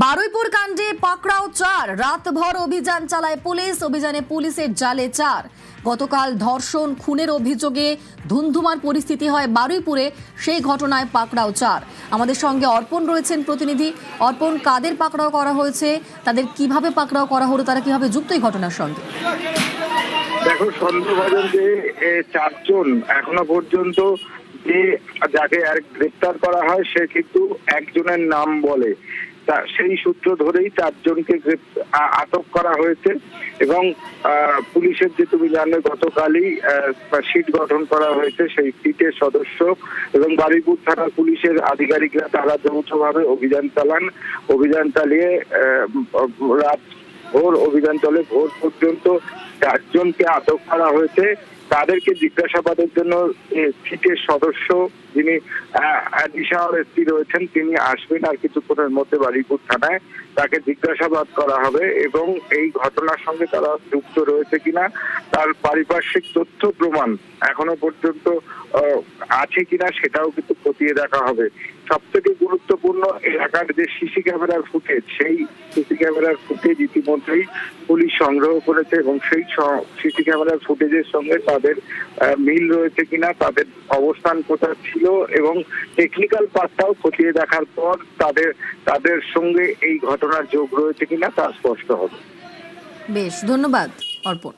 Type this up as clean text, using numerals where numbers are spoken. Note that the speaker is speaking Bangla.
বারুইপুর কাণ্ডে পাকড়াও 4, রাতভর অভিযান চালায় পুলিশ। অভিযানে পুলিশের জালে 4। গতকাল ধর্ষণ খুনের অভিযোগে ধুন্ধুমার পরিস্থিতি হয় বারুইপুরে, সেই ঘটনায় পাকড়াও 4। আমাদের সঙ্গে অর্পণ রয়েছেন প্রতিনিধি। অর্পণ, কাদের পাকড়াও করা হয়েছে, তাদের কিভাবে পাকড়াও করা হলো, তারা কিভাবে যুক্ত এই ঘটনার সঙ্গে? দেখো, সন্দেহভাজন যে 4 জন এখনো পর্যন্ত যাকে গ্রেপ্তার করা হয় সে কিন্তু একজনের নাম বলে। সেই সূত্র ধরেই 4 জনকে আটক করা হয়েছে এবং পুলিশের যে তুমি জানো গতকালই সিট গঠন করা হয়েছে, সেই সিটের সদস্য এবং বারুইপুর থানার পুলিশের আধিকারিকরা তারা যৌথভাবে অভিযান চালান। অভিযান চালিয়ে রাত ভোর অভিযান চলে, ভোর পর্যন্ত 4 জনকে আটক করা হয়েছে। তাদেরকে জিজ্ঞাসাবাদের জন্য সিটের সদস্য যিনি দিশাহার এসপি রয়েছেন তিনি আসবেন আর কিছুক্ষণের মধ্যে বারুইপুর থানায়। তাকে জিজ্ঞাসাবাদ করা হবে এবং এই ঘটনার সঙ্গে তারা যুক্ত রয়েছে কিনা, তার পারিপার্শ্বিক তথ্য প্রমাণ এখনো পর্যন্ত আছে কিনা সেটাও কিন্তু খতিয়ে দেখা হবে। সব থেকে গুরুত্বপূর্ণ এলাকার যে সিসি ক্যামেরার ফুটেজ, সেই সিসি ক্যামেরার ফুটেজ ইতিমধ্যেই পুলিশ সংগ্রহ করেছে এবং সেই সিসি ক্যামেরার ফুটেজের সঙ্গে তাদের মিল রয়েছে কিনা, তাদের অবস্থান কোথায় ছিল এবং টেকনিক্যাল পার্টটাও খতিয়ে দেখার পর তাদের সঙ্গে এই ঘটনার যোগ রয়েছে কিনা তা স্পষ্ট হবে। বেশ, ধন্যবাদ অর্পণ।